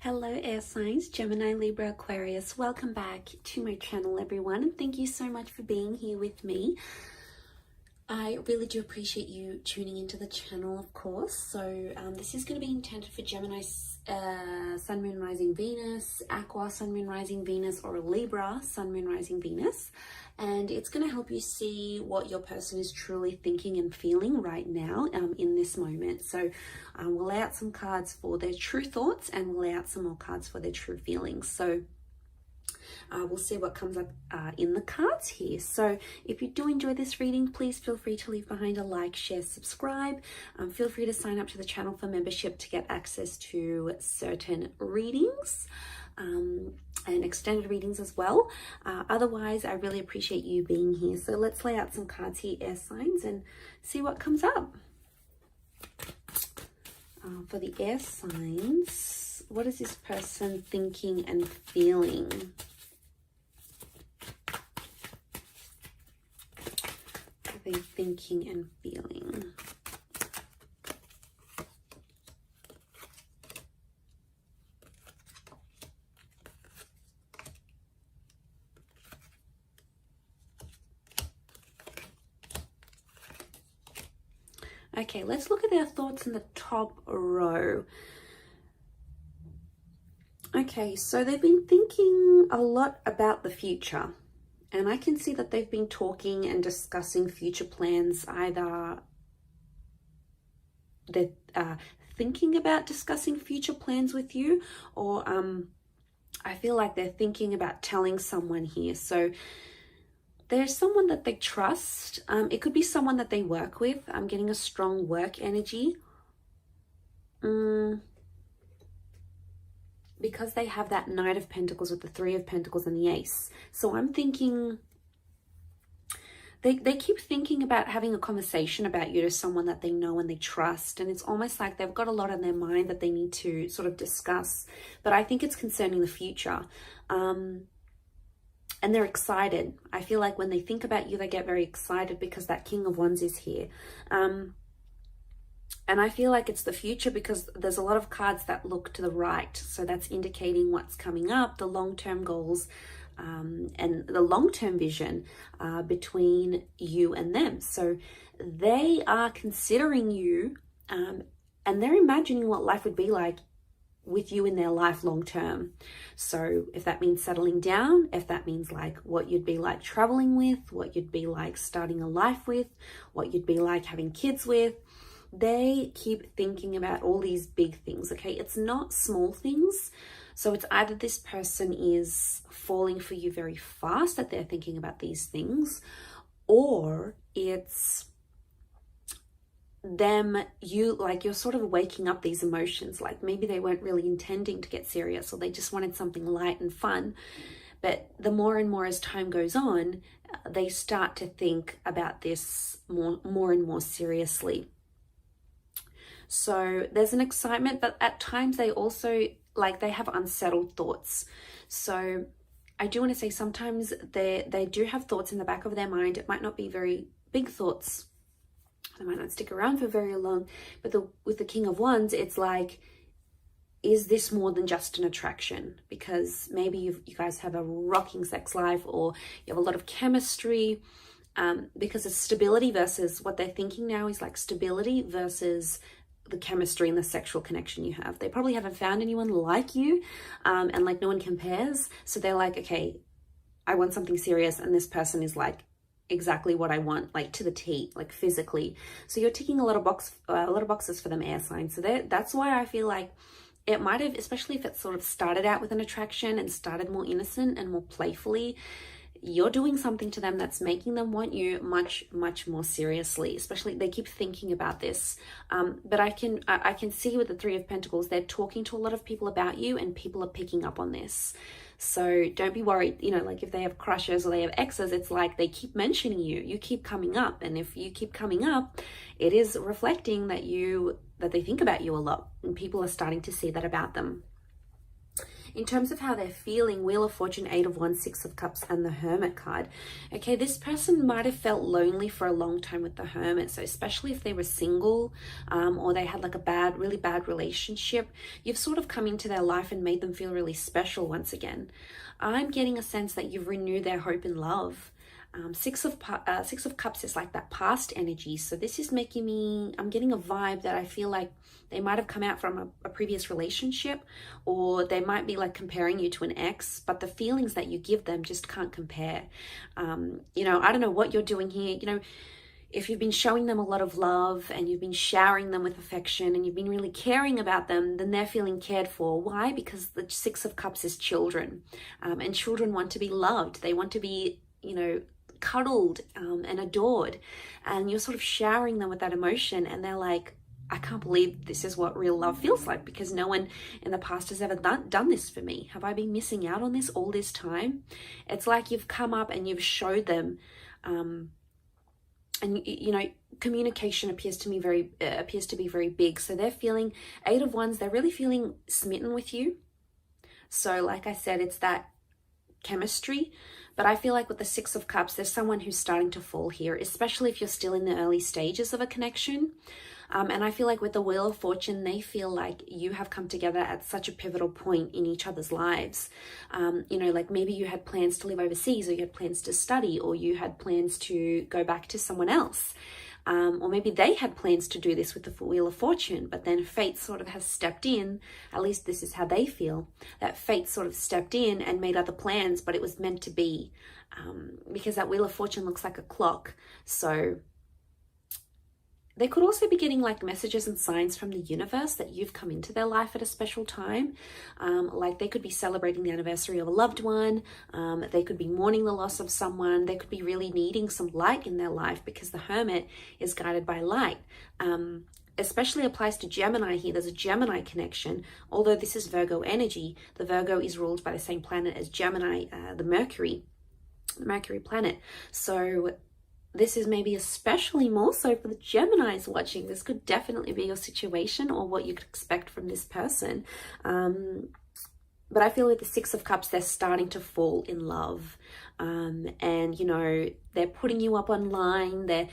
Hello air signs, Gemini, Libra, Aquarius. Welcome back to my channel, everyone, and thank you so much for being here with me. I really do appreciate you tuning into the channel, of course. So this is going to be intended for Gemini, Sun, Moon, Rising, Venus, Aqua, Sun, Moon, Rising, Venus, or Libra, Sun, Moon, Rising, Venus. And it's going to help you see what your person is truly thinking and feeling right now in this moment. So we'll lay out some cards for their true thoughts and we'll lay out some more cards for their true feelings. So we'll see what comes up in the cards here. So if you do enjoy this reading, please feel free to leave behind a like, share, subscribe. Feel free to sign up to the channel for membership to get access to certain readings and extended readings as well. Otherwise, I really appreciate you being here. So let's lay out some cards here, air signs, and see what comes up. For the air signs, what is this person thinking and feeling? What are they thinking and feeling? Okay, let's look at their thoughts in the top row. Okay, so they've been thinking a lot about the future. And I can see that they've been talking and discussing future plans. Either they're thinking about discussing future plans with you, or I feel like they're thinking about telling someone here. So there's someone that they trust. It could be someone that they work with. I'm getting a strong work energy. Because they have that Knight of Pentacles with the Three of Pentacles and the Ace. So I'm thinking, they keep thinking about having a conversation about you to someone that they know and they trust. And it's almost like they've got a lot on their mind that they need to sort of discuss. But I think it's concerning the future. And they're excited. I feel like when they think about you, they get very excited because that King of Wands is here. And I feel like it's the future because there's a lot of cards that look to the right. So that's indicating what's coming up, the long-term goals, and the long-term vision between you and them. So they are considering you and they're imagining what life would be like with you in their life long term. So if that means settling down, if that means like what you'd be like traveling with, what you'd be like starting a life with, what you'd be like having kids with, they keep thinking about all these big things. Okay, it's not small things. So it's either this person is falling for you very fast that they're thinking about these things, or it's them, you're sort of waking up these emotions. Like maybe they weren't really intending to get serious, or they just wanted something light and fun. But the more and more as time goes on, they start to think about this more and more seriously. So there's an excitement, but at times they also, they have unsettled thoughts. So I do want to say sometimes they do have thoughts in the back of their mind. It might not be very big thoughts. They might not stick around for very long, but with the King of Wands, it's like, is this more than just an attraction? Because maybe you guys have a rocking sex life, or you have a lot of chemistry, because it's stability versus what they're thinking now is like stability versus the chemistry and the sexual connection you have. They probably haven't found anyone like you, and like no one compares. So they're like, okay, I want something serious, and this person is like exactly what I want, like to the T, like physically. So you're ticking a lot of boxes for them, air signs. So that's why I feel like it might have, especially if it sort of started out with an attraction and started more innocent and more playfully, you're doing something to them that's making them want you much, much more seriously. Especially they keep thinking about this. But I can see with the Three of Pentacles, they're talking to a lot of people about you and people are picking up on this. So don't be worried, like if they have crushes or they have exes, it's like they keep mentioning you, you keep coming up. And if you keep coming up, it is reflecting that they think about you a lot, and people are starting to see that about them. In terms of how they're feeling, Wheel of Fortune, 8 of Wands, 6 of Cups, and the Hermit card. Okay, this person might have felt lonely for a long time with the Hermit. So especially if they were single, or they had like a really bad relationship, you've sort of come into their life and made them feel really special once again. I'm getting a sense that you've renewed their hope and love. Six of Cups is like that past energy. So this is making me, I'm getting a vibe that I feel like they might have come out from a previous relationship, or they might be like comparing you to an ex, but the feelings that you give them just can't compare. You know, I don't know what you're doing here. You know, if you've been showing them a lot of love and you've been showering them with affection and you've been really caring about them, then they're feeling cared for. Why? Because the 6 of Cups is children, and children want to be loved. They want to be, you know, cuddled and adored, and you're sort of showering them with that emotion, and they're like, I can't believe this is what real love feels like, because no one in the past has ever done this for me. Have I been missing out on this all this time? It's like you've come up and you've showed them, and you know, communication appears to be very big. So they're feeling, 8 of Wands, they're really feeling smitten with you. So like I said, it's that chemistry. But I feel like with the 6 of Cups, there's someone who's starting to fall here, especially if you're still in the early stages of a connection. And I feel like with the Wheel of Fortune, they feel like you have come together at such a pivotal point in each other's lives. You know, like maybe you had plans to live overseas, or you had plans to study, or you had plans to go back to someone else. Or maybe they had plans to do this with the Wheel of Fortune, but then fate sort of has stepped in. At least this is how they feel, that fate sort of stepped in and made other plans, but it was meant to be, because that Wheel of Fortune looks like a clock. So they could also be getting like messages and signs from the universe that you've come into their life at a special time. Like they could be celebrating the anniversary of a loved one. They could be mourning the loss of someone. They could be really needing some light in their life, because the Hermit is guided by light. Especially applies to Gemini here. There's a Gemini connection. Although this is Virgo energy, the Virgo is ruled by the same planet as Gemini, the Mercury planet. So this is maybe especially more so for the Geminis watching. This could definitely be your situation, or what you could expect from this person. But I feel with the 6 of Cups, they're starting to fall in love. And, you know, they're putting you up online. They're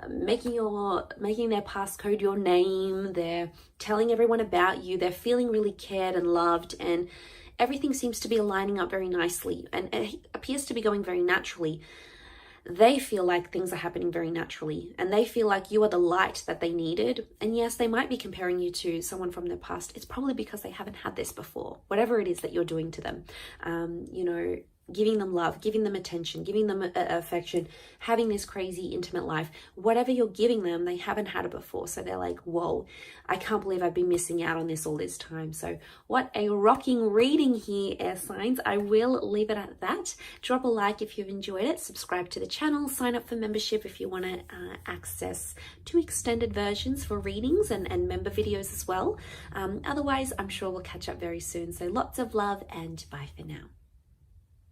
making their passcode your name. They're telling everyone about you. They're feeling really cared and loved. And everything seems to be aligning up very nicely. And it appears to be going very naturally. They feel like things are happening very naturally, and they feel like you are the light that they needed. And yes, they might be comparing you to someone from their past. It's probably because they haven't had this before, whatever it is that you're doing to them. You know, giving them love, giving them attention, giving them affection, having this crazy intimate life, whatever you're giving them, they haven't had it before. So they're like, whoa, I can't believe I've been missing out on this all this time. So what a rocking reading here, air signs. I will leave it at that. Drop a like if you've enjoyed it. Subscribe to the channel. Sign up for membership if you want to access 2 extended versions for readings and member videos as well. Otherwise, I'm sure we'll catch up very soon. So lots of love, and bye for now.